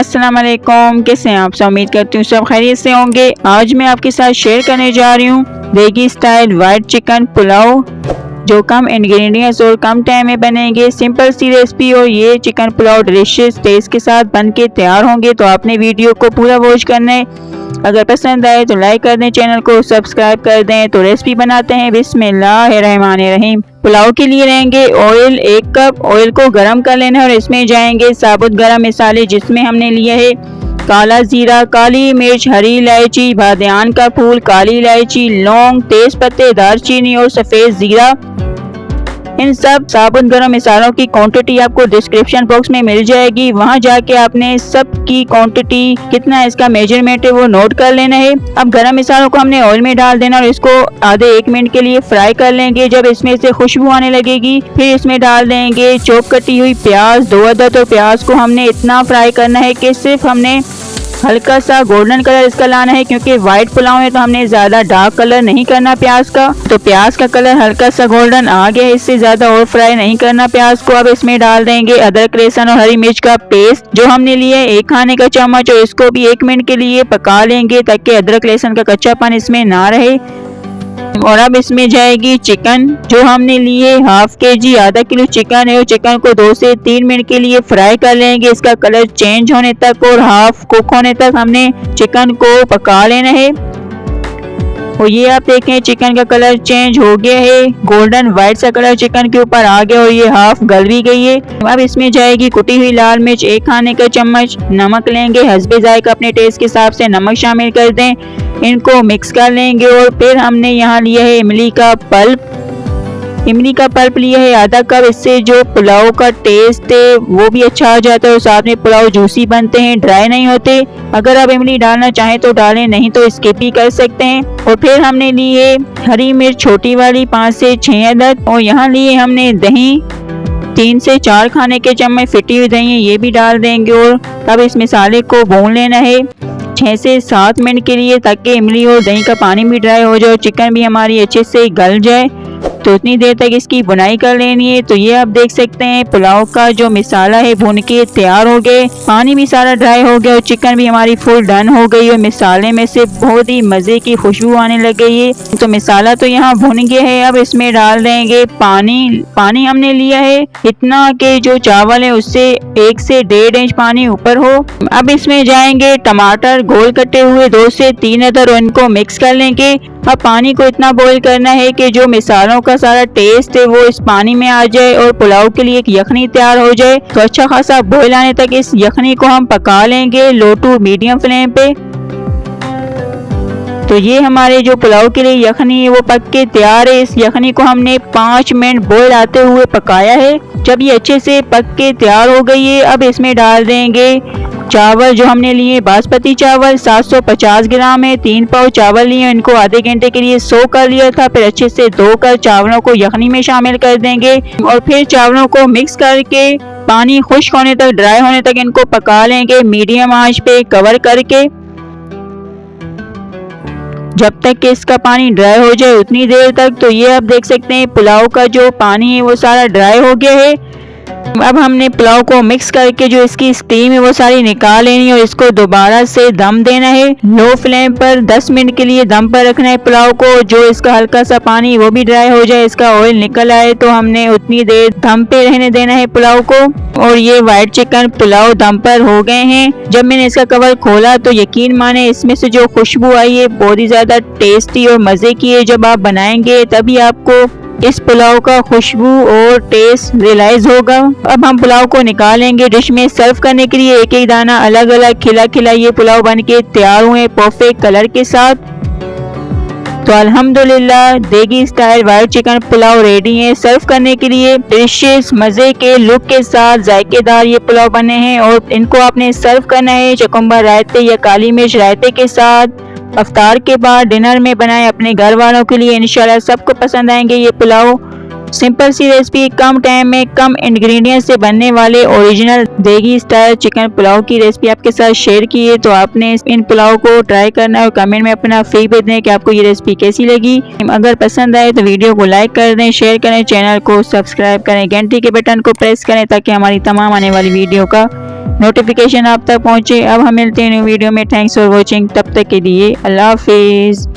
अस्सलाम वालेकुम, कैसे हैं आप सब। उम्मीद करती हूँ सब खैरियत से होंगे। आज मैं आपके साथ शेयर करने जा रही हूँ देगी स्टाइल वाइट चिकन पुलाव, जो कम इंग्रेडिएंट्स और कम टाइम में बनेंगे। सिंपल सी रेसिपी और ये चिकन पुलाव डिलीशियस टेस्ट के साथ बन के तैयार होंगे। तो आपने वीडियो को पूरा वॉच करना है। अगर पसंद आए तो लाइक कर दें, चैनल को सब्सक्राइब कर दें। तो रेसिपी बनाते हैं, बिस्मिल्लाहिर्रहमानिर्रहीम। पुलाव के लिए लेंगे ऑयल 1 कप। ऑयल को गरम कर लेना है और इसमें जाएंगे साबुत गरम मसाले, जिसमें हमने लिया है काला जीरा, काली मिर्च, हरी इलायची, बादियान का फूल, काली इलायची, लौंग, तेज पत्ते, दालचीनी और सफेद जीरा। इन सब साबुत गरम मसालों की क्वांटिटी आपको डिस्क्रिप्शन बॉक्स में मिल जाएगी। वहां जाके आपने सब की क्वांटिटी कितना इसका मेजरमेंट है वो नोट कर लेना है। अब गरम मसालों को हमने ऑयल में डाल देना और इसको आधे 1 मिनट के लिए फ्राई कर लेंगे। जब इसमें से खुशबू आने लगेगी फिर इसमें डाल देंगे चॉप कटी हुई प्याज 2 अदद। और प्याज को हमने इतना फ्राई करना है कि सिर्फ हमने हल्का सा गोल्डन कलर इसका लाना है, क्योंकि व्हाइट पुलाव है तो हमने ज्यादा डार्क कलर नहीं करना प्याज का। तो प्याज का कलर हल्का सा गोल्डन आ गया, इससे ज्यादा और फ्राई नहीं करना प्याज को। अब इसमें डाल देंगे अदरक, लहसुन और हरी मिर्च का पेस्ट जो हमने लिया है 1 खाने का चम्मच, और इसको भी 1 मिनट के लिए पका लेंगे ताकि अदरक लहसुन का कच्चापन इसमें ना रहे। और अब इसमें जाएगी चिकन जो हमने लिए हाफ केजी, आधा किलो चिकन है। और चिकन को 2 से 3 मिनट के लिए फ्राई कर लेंगे, इसका कलर चेंज होने तक और हाफ कुक होने तक हमने चिकन को पका लेना है। और ये आप देखें चिकन का कलर चेंज हो गया है, गोल्डन व्हाइट सा कलर चिकन के ऊपर आ गया और ये हाफ गल भी गई है। अब इसमें जाएगी कुटी हुई लाल मिर्च 1 खाने का चम्मच, नमक लेंगे हस्बे जायका, अपने टेस्ट के हिसाब से नमक शामिल कर दें। इनको मिक्स कर लेंगे। और फिर हमने यहाँ लिया है इमली का पल्प। इमली का पल्प लिया है आधा कप, इससे जो पुलाव का टेस्ट है वो भी अच्छा आ जाता है और साथ में पुलाव जूसी बनते हैं, ड्राई नहीं होते। अगर आप इमली डालना चाहें तो डालें, नहीं तो स्किप भी कर सकते हैं। और फिर हमने लिए हरी मिर्च छोटी वाली 5 से 6 अदद। और यहाँ लिए हमने दही 3 से 4 खाने के चम्मच, फिटी हुई दही है, ये भी डाल देंगे। और अब इस मसाले को भून लेना है 6 से 7 मिनट के लिए, ताकि इमली और दही का पानी भी ड्राई हो जाए और चिकन भी हमारी अच्छे से गल जाए। तो उतनी देर तक इसकी बुनाई कर लेनी है। तो ये आप देख सकते हैं पुलाव का जो मसाला है भून के तैयार हो गए, पानी भी सारा ड्राई हो गया और चिकन भी हमारी फुल डन हो गई और मसाले में से बहुत ही मजे की खुशबू आने लग गई है। तो मसाला तो यहाँ भुन गया है। अब इसमें डाल देंगे पानी। पानी हमने लिया है इतना कि जो चावल है उससे 1 से 1.5 इंच पानी ऊपर हो। अब इसमें जाएंगे टमाटर गोल कटे हुए 2 से 3 अदद और इनको मिक्स कर लेंगे। अब पानी को इतना बॉईल करना है कि जो मसालों का सारा टेस्ट है वो इस पानी में आ जाए और पुलाव के लिए एक यखनी तैयार हो जाए। तो अच्छा खासा बॉईल आने तक इस यखनी को हम पका लेंगे लो टू मीडियम फ्लेम पे। तो ये हमारे जो पुलाव के लिए यखनी है वो पक के तैयार है। इस यखनी को हमने 5 मिनट बॉईल आते हुए पकाया है। जब ये अच्छे से पक के तैयार हो गई है, अब इसमें डाल देंगे चावल जो हमने लिए बासमती चावल 750 ग्राम है। 3 पाव चावल लिए, इनको आधे घंटे के लिए सो कर लिया था। फिर अच्छे से धो कर चावलों को यखनी में शामिल कर देंगे और फिर चावलों को मिक्स करके पानी खुश्क होने तक, ड्राई होने तक इनको पका लेंगे मीडियम आंच पे कवर करके, जब तक कि इसका पानी ड्राई हो जाए उतनी देर तक। तो ये आप देख सकते हैं पुलाव का जो पानी है वो सारा ड्राई हो गया है। अब हमने पुलाव को मिक्स करके जो इसकी स्टीम है वो सारी निकाल लेनी है और इसको दोबारा से दम देना है। लो फ्लेम पर 10 मिनट के लिए दम पर रखना है पुलाव को। जो इसका हल्का सा पानी वो भी ड्राई हो जाए, इसका ऑयल निकल आए, तो हमने उतनी देर दम पे रहने देना है पुलाव को। और ये व्हाइट चिकन पुलाव दम पर हो गए हैं। जब मैंने इसका कवर खोला तो यकीन माने इसमें से जो खुशबू आई है बहुत ही ज्यादा टेस्टी और मजे की है। जब आप बनाएंगे तभी आपको इस पुलाव का खुशबू और टेस्ट रियलाइज होगा। अब हम पुलाव को निकालेंगे डिश में सर्व करने के लिए। एक एक दाना अलग अलग खिला खिला ये पुलाव बन के तैयार हुए परफेक्ट कलर के साथ। तो अल्हम्दुलिल्लाह देगी style white chicken pulao ready है सर्व करने के लिए। डिलिशियस मजे के लुक के साथ जायकेदार ये पुलाव बने हैं और इनको आपने सर्व करना है चकुम्बर रायते या काली मिर्च रायते के साथ। अफ्तार के बाद डिनर में बनाएं अपने घर वालों के लिए, इंशाल्लाह सबको पसंद आएंगे ये पुलाव। सिंपल सी रेसिपी, कम टाइम में कम इंग्रेडिएंट्स से बनने वाले ओरिजिनल देगी स्टाइल चिकन पुलाव की रेसिपी आपके साथ शेयर की है। तो आपने इन पुलाव को ट्राई करना है और कमेंट में अपना फीडबैक दें कि आपको ये रेसिपी कैसी लगी। अगर पसंद आए तो वीडियो को लाइक कर दें, शेयर करें, चैनल को सब्सक्राइब करें, घंटी के बटन को प्रेस करें ताकि हमारी तमाम आने वाली वीडियो का नोटिफिकेशन आप तक पहुंचे। अब हम मिलते हैं न्यू वीडियो में। Thanks for watching. तब तक के लिए अल्लाह हाफिज़।